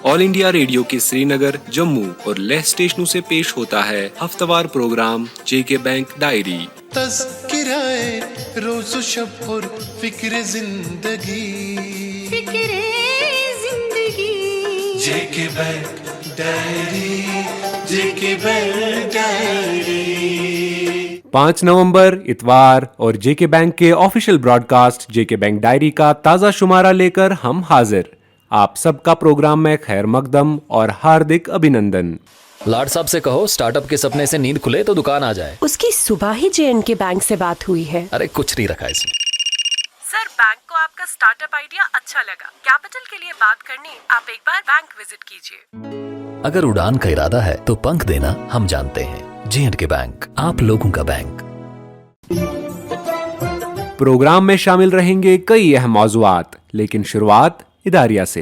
All India radio के श्रीनगर, जम्मू और लेह स्टेशनों से पेश होता है हफ्तावार प्रोग्राम जेके बैंक डायरी। तज़किराए रोज़ व शब और फिक्र जिंदगी जेके बैंक डायरी, जेके बैंक डायरी। 5 नवंबर इतवार और जेके बैंक के ऑफिशियल ब्रॉडकास्ट जेके बैंक डायरी का ताज़ा शुमारा लेकर हम हाजिर। आप सबका प्रोग्राम में खैर मकदम और हार्दिक अभिनंदन। लाड साहब से कहो स्टार्टअप के सपने से नींद खुले तो दुकान आ जाए। उसकी सुबह ही JNK बैंक से बात हुई है। अरे कुछ नहीं रखा इसमें। सर, बैंक को आपका स्टार्टअप आइडिया अच्छा लगा। कैपिटल के लिए बात करने आप एक बार बैंक विजिट कीजिए। अगर उड़ान का इरादा है तो पंख देना हम जानते हैं। JNK बैंक, आप लोगों का बैंक। प्रोग्राम में शामिल रहेंगे कई अहम मौज़ूआत, लेकिन शुरुआत इदारिया से।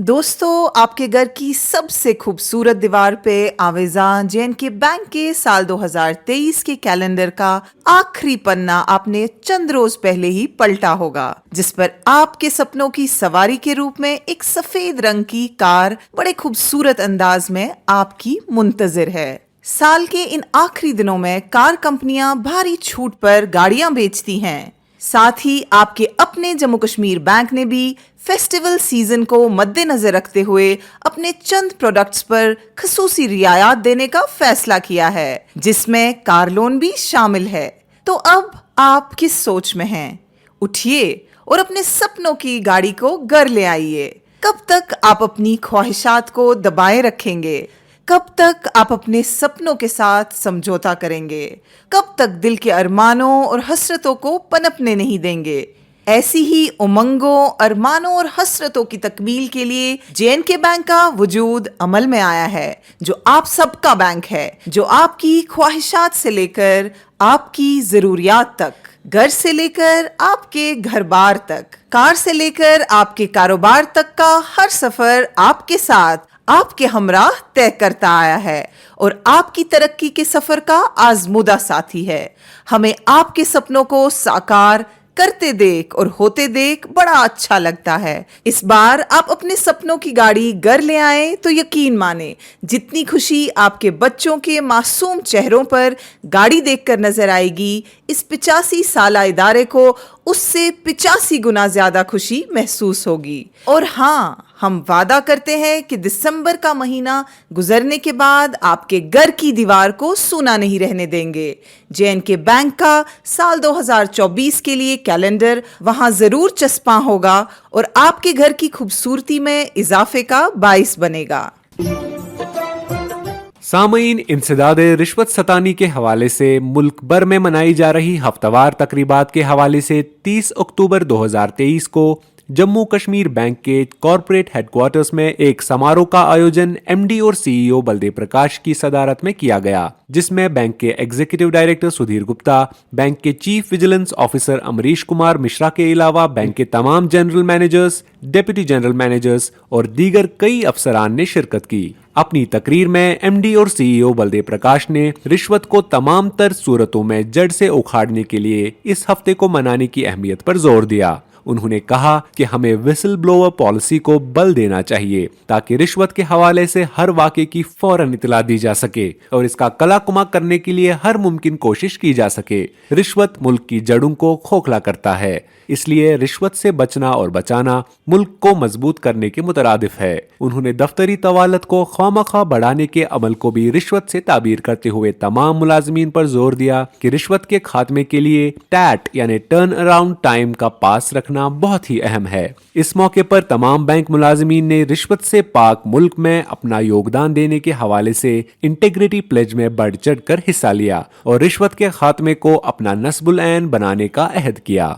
दोस्तों, आपके घर की सबसे खूबसूरत दीवार पे आवेज़ां JNK बैंक के साल 2023 के कैलेंडर का आखिरी पन्ना आपने चंद रोज पहले ही पलटा होगा, जिस पर आपके सपनों की सवारी के रूप में एक सफेद रंग की कार बड़े खूबसूरत अंदाज में आपकी मुंतजिर है। साल के इन आखिरी दिनों में कार कंपनियां भारी छूट पर गाड़ियां बेचती हैं। साथ ही आपके अपने जम्मू कश्मीर बैंक ने भी फेस्टिवल सीजन को मद्देनजर रखते हुए अपने चंद प्रोडक्ट्स पर खसूसी रियायत देने का फैसला किया है, जिसमें कार लोन भी शामिल है। तो अब आप किस सोच में हैं? उठिए और अपने सपनों की गाड़ी को घर ले आइए। कब तक आप अपनी ख्वाहिशात को दबाए रखेंगे? कब तक आप अपने सपनों के साथ समझौता करेंगे? कब तक दिल के अरमानों और हसरतों को पनपने नहीं देंगे? ऐसी ही उमंगों, अरमानों और हसरतों की तकमील के लिए JNK बैंक का वजूद अमल में आया है, जो आप सबका बैंक है, जो आपकी ख्वाहिशात से लेकर आपकी जरूरियात तक, घर से लेकर आपके घर बार तक, कार से लेकर आपके कारोबार तक का हर सफर आपके साथ, आपके हमराह तय करता आया है और आपकी तरक्की के सफर का आजमुदा साथी है। हमें आपके सपनों को साकार करते देख और होते देख बड़ा अच्छा लगता है। इस बार आप अपने सपनों की गाड़ी घर ले आए तो यकीन माने, जितनी खुशी आपके बच्चों के मासूम चेहरों पर गाड़ी देखकर नजर आएगी, इस 85 साला इदारे को उससे 85 गुना ज्यादा खुशी महसूस होगी। और हाँ, हम वादा करते हैं कि दिसंबर का महीना गुजरने के बाद आपके घर की दीवार को सूना नहीं रहने देंगे। JNK बैंक का साल 2024 के लिए कैलेंडर वहां जरूर चस्पा होगा और आपके घर की खूबसूरती में इजाफे का बाइस बनेगा। सामईन, इंसदादे रिश्वत सतानी के हवाले से मुल्क भर में मनाई जा रही हफ्तावार तकरीबात के हवाले से 30 अक्टूबर 2023 को जम्मू कश्मीर बैंक के कॉरपोरेट हेडक्वार्टर्स में एक समारोह का आयोजन MD और CEO बलदेव प्रकाश की सदारत में किया गया, जिसमें बैंक के executive director Sudhir Gupta, bank के chief vigilance officer Amrish Kumar Mishra के अलावा बैंक के तमाम general managers, deputy general managers और दीगर कई अफसरान ने शिरकत की। अपनी तकरीर में MD और CEO बलदेव प्रकाश ने रिश्वत को तमाम तर सूरतों में जड़ से उखाड़ने के लिए इस हफ्ते को मनाने की अहमियत पर जोर दिया। उन्होंने कहा कि हमें विसल ब्लोअर पॉलिसी को बल देना चाहिए ताकि रिश्वत के हवाले से हर वाक़े की फौरन इतला दी जा सके और इसका कलाकुमा करने के लिए हर मुमकिन कोशिश की जा सके। रिश्वत मुल्क की जड़ों को खोखला करता है, इसलिए रिश्वत से बचना और बचाना मुल्क को मजबूत करने के मुतरादिफ है। उन्होंने दफ्तरी तवालत को खामखा बढ़ाने के अमल को भी रिश्वत से ताबीर करते हुए तमाम मुलाजमीन पर जोर दिया कि रिश्वत के खात्मे के लिए टैट यानी टर्न अराउंड टाइम का पास रखना बहुत ही अहम है। इस मौके पर तमाम बैंक मुलाजमीन ने रिश्वत से पाक मुल्क में अपना योगदान देने के हवाले से इंटेग्रिटी प्लेज में बढ़ चढ़ कर हिस्सा लिया और रिश्वत के खात्मे को अपना नस्बुल ऐन बनाने का अहद किया।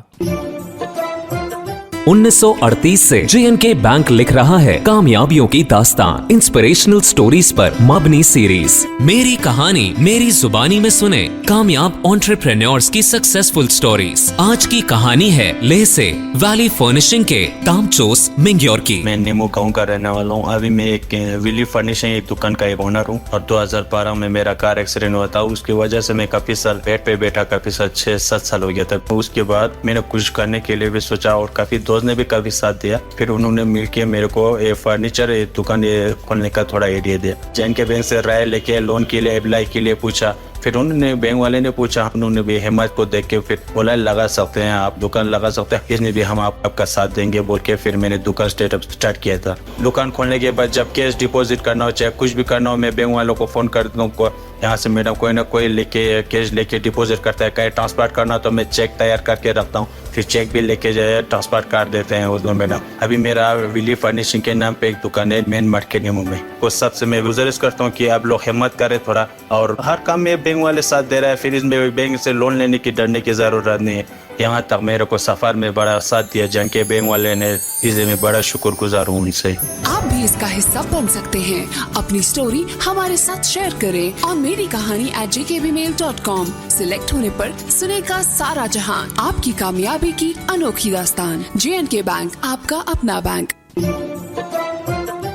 1938 से JNK बैंक लिख रहा है कामयाबियों की दास्तान, इंस्पिरेशनल स्टोरीज पर मबनी सीरीज। मेरी कहानी मेरी जुबानी में सुने कामयाब एंटरप्रेन्योर्स की सक्सेसफुल स्टोरीज। आज की कहानी है लेह से वैली फर्निशिंग के तामचोस मिंग्योर की। मैं नेमो गाँव का रहने वाला हूँ। अभी मैं एक विली फर्निशिंग एक दुकान का एक ओनर हूँ और 2012 में मेरा कार एक्सीडेंट हुआ था। उसकी वजह से मैं काफी साल बेड पे बैठा, काफी साल 6-7 साल हो गया था। उसके बाद मैंने कुछ करने के लिए भी सोचा और काफी दोस्त ने भी काफी साथ दिया। फिर उन्होंने मिलके मेरे को ये फर्नीचर दुकान खोलने का थोड़ा आइडिया दिया। JNK बैंक से राय लेके लोन के लिए अप्लाई के लिए पूछा। फिर उन्होंने बैंक वाले ने पूछा, उन्होंने भी हिम्मत को देख के फिर बोला लगा सकते हैं आप, दुकान लगा सकते हैं, इसमें भी हम आपका साथ देंगे बोल के फिर मैंने दुकान स्टार्ट किया था। दुकान खोलने के बाद जब कैश डिपॉजिट करना हो चाहे कुछ भी करना हो, मैं बैंक वालों को फोन करता हूँ, यहाँ से मैडम कोई ना कोई लेके कैश लेके डिपॉजिट करता है। कहीं ट्रांसफर करना तो मैं चेक तैयार करके रखता हूँ, फिर चेक भी लेके जाए ट्रांसफर कर देते हैं वो मैडम। अभी मेरा विली फर्निशिंग के नाम पे एक दुकान है मेन मार्केट के में। उस सबसे मैं गुजारिश करता हूँ कि आप लोग हिम्मत करें थोड़ा, और हर काम में बैंक वाले साथ दे रहा है, फिर इसमें बैंक से लोन लेने की डरने की ज़रूरत नहीं है। यहाँ तक मेरे को सफ़र में बड़ा साथ दिया JNK बैंक वाले ने, इसे मैं बड़ा शुक्रगुजार हूँ उनसे। आप भी इसका हिस्सा बन सकते हैं। अपनी स्टोरी हमारे साथ शेयर करें और मेरी कहानी @jkbmail.com सिलेक्ट होने पर सुनेगा सारा जहां आपकी कामयाबी की अनोखी दास्तान। JNK बैंक, आपका अपना बैंक।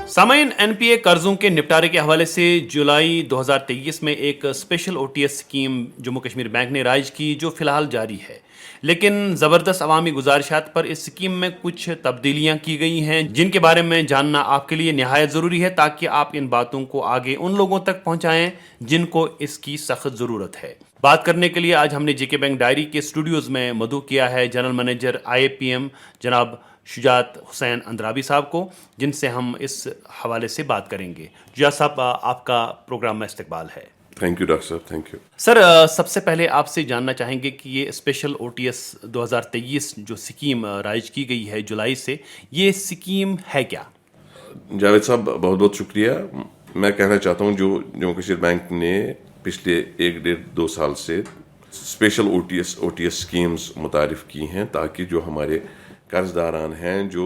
सामाइन NPA कर्जों के निपटारे के हवाले से जुलाई 2023 में एक special OTS scheme Jammu Kashmir bank ने राइज की, जो फिलहाल जारी है। लेकिन ज़बरदस्त अवामी गुजारिशात पर इस स्कीम में कुछ तब्दीलियां की गई हैं, जिनके बारे में जानना आपके लिए निहायत ज़रूरी है, ताकि आप इन बातों को आगे उन लोगों तक पहुंचाएं जिनको इसकी सख्त ज़रूरत है। बात करने के लिए आज हमने JK बैंक डायरी के स्टूडियोज़ में मदऊ किया है जनरल मैनेजर IAPM जनाब शुजात हुसैन अंद्राबी साहब को, जिनसे हम इस हवाले से बात करेंगे। शुजात साहब, आपका प्रोग्राम में इस्तकबाल है। थैंक यू डॉक्टर साहब, थैंक यू सर। सबसे पहले आपसे जानना चाहेंगे कि ये स्पेशल OTS 2023 जो स्कीम राइज की गई है जुलाई से, ये स्कीम है क्या? जावेद साहब, बहुत बहुत शुक्रिया। मैं कहना चाहता हूँ जो जम्मू कश्मीर बैंक ने पिछले 1-1.5-2 साल से स्पेशल OTS स्कीम्स मुतारिफ की हैं, ताकि जो हमारे कर्जदारान हैं जो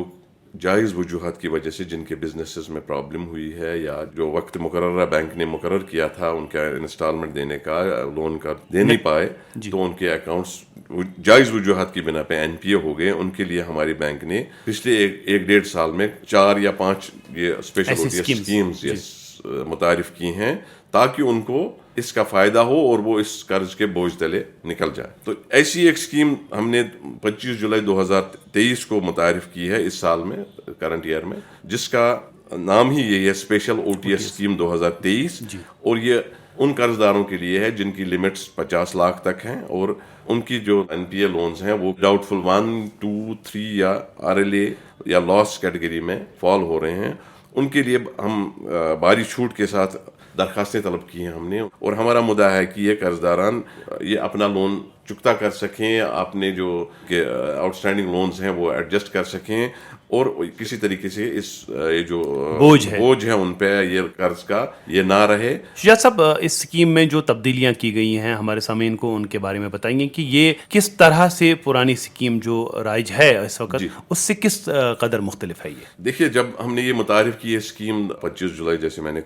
जायज़ वजूहत की वजह से जिनके बिजनेसेस में प्रॉब्लम हुई है, या जो वक्त मुकर्रर बैंक ने मुकर्रर किया था उनका इंस्टॉलमेंट देने का, लोन का दे नहीं पाए, तो उनके अकाउंट्स जायज़ वजूहत की बिना पे NPA हो गए, उनके लिए हमारी बैंक ने पिछले 1-1.5 साल में 4 या 5 ये स्पेशल OTS स्कीम्स मुतारिफ की हैं, ताकि उनको इसका फ़ायदा हो और वो इस कर्ज के बोझ तले निकल जाए। तो ऐसी एक स्कीम हमने 25 जुलाई 2023 को मुतारिफ की है इस साल में, करंट ईयर में, जिसका नाम ही यही है स्पेशल OTS स्कीम 2023। और ये उन कर्जदारों के लिए है जिनकी लिमिट्स 50 लाख तक हैं और उनकी जो NPA लोन्स हैं वो डाउटफुल 1, 2, 3 या RLA या लॉस कैटेगरी में फॉल हो रहे हैं। उनके लिए हम भारी छूट के साथ दरखास्तें तलब की हैं हमने, और हमारा मुद्दा है कि ये कर्जदारान ये अपना लोन चुकता कर सकें, अपने जो आउटस्टैंडिंग लोन्स हैं वो एडजस्ट कर सकें, और किसी तरीके से इस ये जो बोझ है उन पे ये कर्ज का ये ना रहे। शुजात साहब, इस स्कीम में जो तब्दीलियां की गई हैं हमारे सामीन को उनके बारे में बताएंगे कि ये किस तरह से पुरानी स्कीम जो राइज है इस वक्त उससे किस कदर मुख्तलिफ है? ये देखिए, जब हमने ये मुतारिफ की है स्कीम 25 जुलाई, जैसे मैंने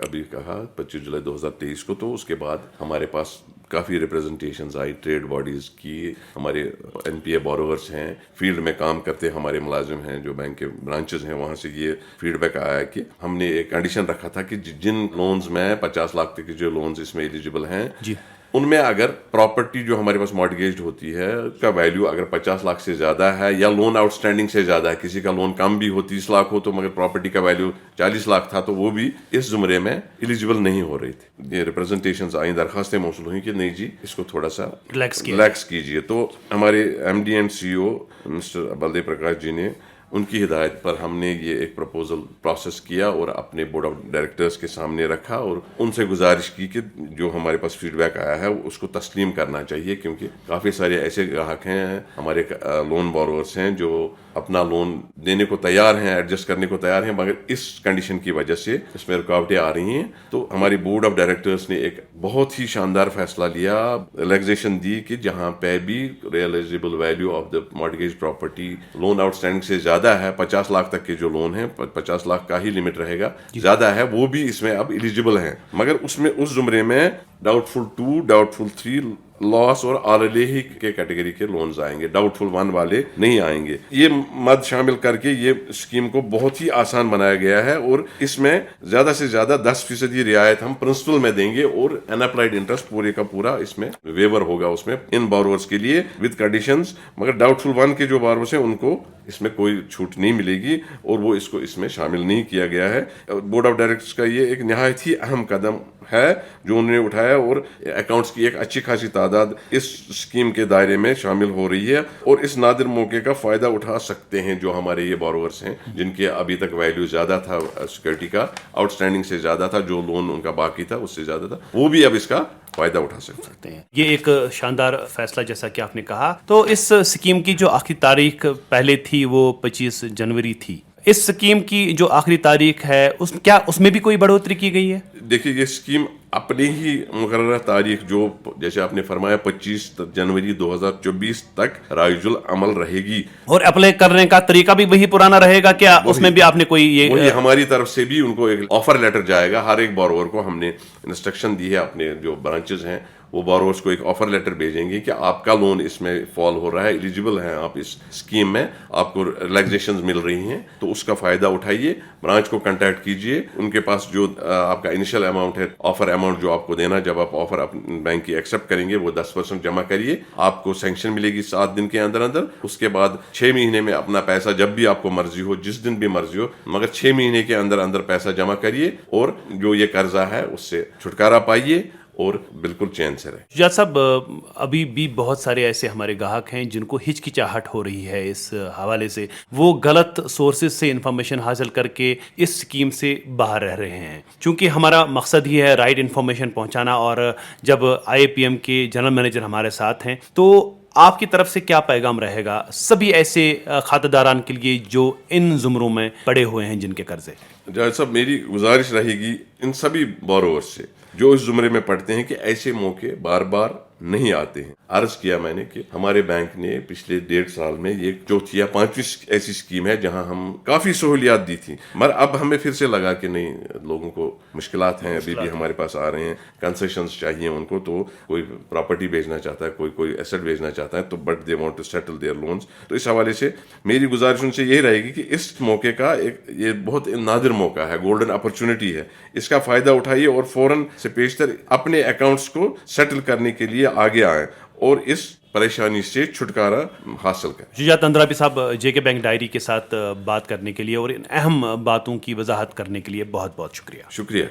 अभी कहा 25 जुलाई 2023 को, तो उसके बाद हमारे पास काफ़ी रिप्रेजेंटेशंस आई ट्रेड बॉडीज़ की, हमारे NPA बोरोवर्स हैं, फील्ड में काम करते हमारे मुलाजिम हैं जो बैंक के ब्रांचेस हैं, वहाँ से ये फीडबैक आया कि हमने एक कंडीशन रखा था कि जिन लोन्स में 50 लाख तक के जो लोन्स इसमें एलिजिबल हैं, उनमें अगर प्रॉपर्टी जो हमारे पास मॉर्टगेज होती है उसका वैल्यू अगर 50 लाख से ज़्यादा है या लोन आउटस्टैंडिंग से ज़्यादा है, किसी का लोन कम भी हो 30 लाख हो तो मगर प्रॉपर्टी का वैल्यू 40 लाख था, तो वो भी इस जुमरे में एलिजिबल नहीं हो रही थी। ये रिप्रेजेंटेशंस आई, दरखास्तें मौसूल हुई कि नहीं जी इसको थोड़ा सा रिलैक्स कीजिए। तो हमारे MD and CEO mister Baldev Prakash ji ने, उनकी हिदायत पर हमने ये एक प्रपोजल प्रोसेस किया और अपने बोर्ड ऑफ डायरेक्टर्स के सामने रखा और उनसे गुजारिश की कि जो हमारे पास फीडबैक आया है उसको तस्लीम करना चाहिए, क्योंकि काफ़ी सारे ऐसे ग्राहक हैं, हमारे लोन बोरोवर्स हैं जो अपना लोन देने को तैयार हैं, एडजस्ट करने को तैयार हैं, मगर इस कंडीशन की वजह से इसमें रुकावटें आ रही हैं। तो हमारी बोर्ड ऑफ डायरेक्टर्स ने एक बहुत ही शानदार फैसला लिया, रिलैक्सेशन दी कि जहाँ पे भी realisable value of the mortgage property loan outstanding से ज़्यादा है, 50 लाख तक के जो लोन है 50 लाख का ही लिमिट रहेगा, ज़्यादा है वो भी इसमें अब एलिजिबल हैं, मगर उसमें उस जुमरे में डाउटफुल 2, डाउटफुल 3 लॉस और आरएलए ही के कैटेगरी के लोन्स आएंगे, डाउटफुल 1 वाले नहीं आएंगे। ये मद शामिल करके ये स्कीम को बहुत ही आसान बनाया गया है और इसमें ज्यादा से ज्यादा 10% रियायत हम प्रिंसिपल में देंगे और अनअप्लाइड इंटरेस्ट पूरे का पूरा इसमें वेवर होगा उसमें इन बोरोवर्स के लिए विद कंडीशंस। मगर डाउटफुल 1 के जो बोरोवर्स हैं उनको इसमें कोई छूट नहीं मिलेगी और वो इसको इसमें शामिल नहीं किया गया है। बोर्ड ऑफ डायरेक्टर्स का ये एक निहायत ही अहम कदम है जो उन्होंने उठाया और अकाउंट्स की एक अच्छी खासी तादाद इस स्कीम के दायरे में शामिल हो रही है और इस नादिर मौके का फायदा उठा सकते हैं जो हमारे ये बोरोवर्स हैं जिनके अभी तक वैल्यू ज्यादा था सिक्योरिटी का, आउटस्टैंडिंग से ज्यादा था, जो लोन उनका बाकी था उससे ज्यादा था, वो भी अब इसका फायदा उठा सकते हैं। ये एक शानदार फैसला जैसा कि आपने कहा। तो इस स्कीम की जो आखिरी तारीख पहले थी वो 25 जनवरी थी। इस स्कीम की जो आखिरी तारीख है क्या उसमें भी कोई बढ़ोतरी की गई है? देखिए ये स्कीम अपनी ही मुकर्रर तारीख जो जैसे आपने फरमाया 25 जनवरी 2024 तक राइजुल अमल रहेगी और अप्लाई करने का तरीका भी वही पुराना रहेगा क्या? उसमें भी आपने कोई ये हमारी तरफ से भी उनको एक ऑफर लेटर जाएगा। हर एक बोरोवर को हमने इंस्ट्रक्शन दी है, अपने जो ब्रांचेस हैं वो बोरोवर्स को एक ऑफर लेटर भेजेंगे कि आपका लोन इसमें फॉल हो रहा है, एलिजिबल हैं आप इस स्कीम में, आपको रिलैक्सेशंस मिल रही हैं तो उसका फायदा उठाइए। ब्रांच को कांटेक्ट कीजिए, उनके पास जो आपका इनिशियल अमाउंट है, ऑफर अमाउंट जो आपको देना, जब आप ऑफर बैंक की एक्सेप्ट करेंगे वो 10% जमा करिए, आपको सैंक्शन मिलेगी 7 दिन के अंदर अंदर। उसके बाद 6 महीने में अपना पैसा जब भी आपको मर्जी हो, जिस दिन भी मर्जी हो, मगर 6 महीने के अंदर अंदर पैसा जमा करिए और जो ये कर्जा है उससे छुटकारा पाइए और बिल्कुल चैन से रहे। शुजात साहब, अभी भी बहुत सारे ऐसे हमारे ग्राहक हैं जिनको हिचकिचाहट हो रही है इस हवाले से, वो गलत सोर्सेज से इंफॉर्मेशन हासिल करके इस स्कीम से बाहर रह रहे हैं। चूंकि हमारा मकसद ही है राइट इन्फॉर्मेशन पहुंचाना और जब IAPM के जनरल मैनेजर हमारे साथ हैं तो आपकी तरफ से क्या पैगाम रहेगा सभी ऐसे खातेदारान के लिए जो इन जुमरों में पड़े हुए हैं जिनके कर्जे? जाहिर साहब, मेरी गुजारिश रहेगी इन सभी बोरोवर्स से जो इस जुमरे में पड़ते हैं कि ऐसे मौके बार बार नहीं आते हैं। अर्ज किया मैंने कि हमारे बैंक ने पिछले 1.5 साल में ये 4थी या 5वीं ऐसी स्कीम है जहां हम काफी सहूलियात दी थी, मगर अब हमें फिर से लगा कि नहीं, लोगों को मुश्किलात हैं, अभी भी हमारे पास आ रहे हैं, कंसेशंस चाहिए उनको, तो कोई प्रॉपर्टी बेचना चाहता है, कोई एसेट बेचना चाहता है, तो but they want to settle their loans. तो इस हवाले से मेरी गुजारिश उनसे यही रहेगी कि इस मौके का ये बहुत नादिर मौका है, गोल्डन अपॉर्चुनिटी है, इसका फायदा उठाइए और फौरन से पेशतर अपने अकाउंट्स को सेटल करने के लिए आगे आए और इस परेशानी से छुटकारा हासिल करें। शुजात अंद्राबी साहब, JK बैंक डायरी के साथ बात करने के लिए और इन अहम बातों की वजाहत करने के लिए बहुत बहुत शुक्रिया। शुक्रिया।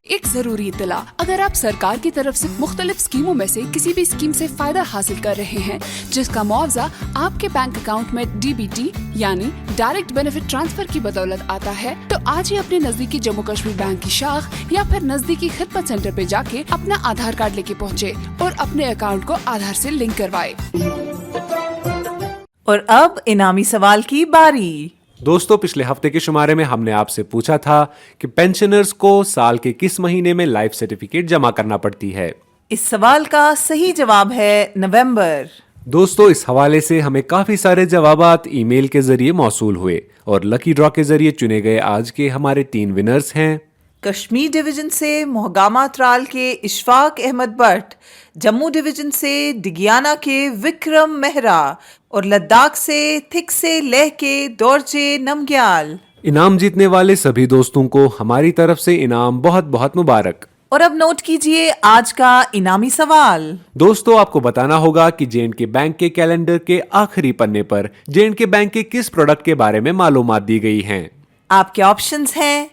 एक जरूरी इत्तला, अगर आप सरकार की तरफ से मुख्तलिफ स्कीमों में से किसी भी स्कीम से फायदा हासिल कर रहे हैं जिसका मुआवजा आपके बैंक अकाउंट में DBT यानी डायरेक्ट बेनिफिट ट्रांसफर की बदौलत आता है, तो आज ही अपने नजदीकी जम्मू कश्मीर बैंक की शाख या फिर नजदीकी खिदमत सेंटर पे जाके अपना आधार कार्ड लेके पहुँचे और अपने अकाउंट को आधार से लिंक करवाए। और अब इनामी सवाल की बारी। दोस्तों, पिछले हफ्ते के शुमारे में हमने आपसे पूछा था कि पेंशनर्स को साल के किस महीने में लाइफ सर्टिफिकेट जमा करना पड़ती है। इस सवाल का सही जवाब है नवंबर। दोस्तों, इस हवाले से हमें काफी सारे जवाबात ईमेल के जरिए मौसूल हुए और लकी ड्रॉ के जरिए चुने गए आज के हमारे 3 विनर्स हैं। कश्मीर डिवीजन से मोहगामा त्राल के इशफाक अहमद भट्ट, जम्मू डिवीजन से डिगियाना के विक्रम मेहरा और लद्दाख से थिक से लेह के दौरजे नमग्याल। इनाम जीतने वाले सभी दोस्तों को हमारी तरफ से इनाम बहुत बहुत मुबारक। और अब नोट कीजिए आज का इनामी सवाल। दोस्तों, आपको बताना होगा कि J&K बैंक के कैलेंडर के आखिरी पन्ने पर J&K बैंक के किस प्रोडक्ट के बारे में मालूमात दी गई हैं। आपके ऑप्शंस हैं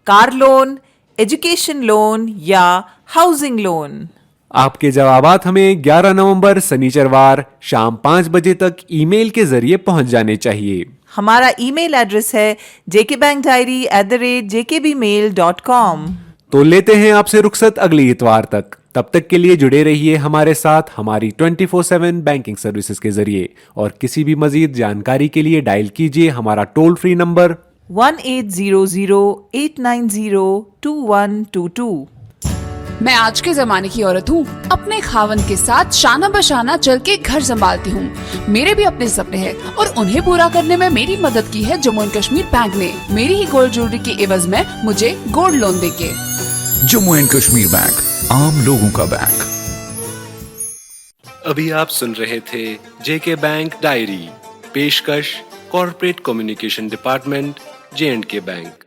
कार लोन, एजुकेशन लोन या हाउसिंग लोन। आपके जवाबात हमें 11 नवंबर शनिचरवार शाम 5 बजे तक ईमेल के जरिए पहुंच जाने चाहिए। हमारा ईमेल एड्रेस है jkbankdiary@jkbmail.com। तो लेते हैं आपसे रुखसत अगली इतवार तक। तब तक के लिए जुड़े रहिए हमारे साथ हमारी 24/7 बैंकिंग सर्विसेज के जरिए और किसी भी मजीद जानकारी के लिए डायल कीजिए हमारा टोल फ्री नंबर 1800-890-2122। मैं आज के जमाने की औरत हूँ, अपने खावन के साथ शाना बशाना चल के घर संभालती हूँ। मेरे भी अपने सपने हैं और उन्हें पूरा करने में मेरी मदद की है जम्मू एंड कश्मीर बैंक ने। मेरी ही गोल्ड ज्वेलरी के एवज में मुझे गोल्ड लोन देके जम्मू एंड कश्मीर बैंक, आम लोगों का बैंक। अभी आप सुन रहे थे जेके बैंक डायरी, पेशकश corporate communication department, J&K bank.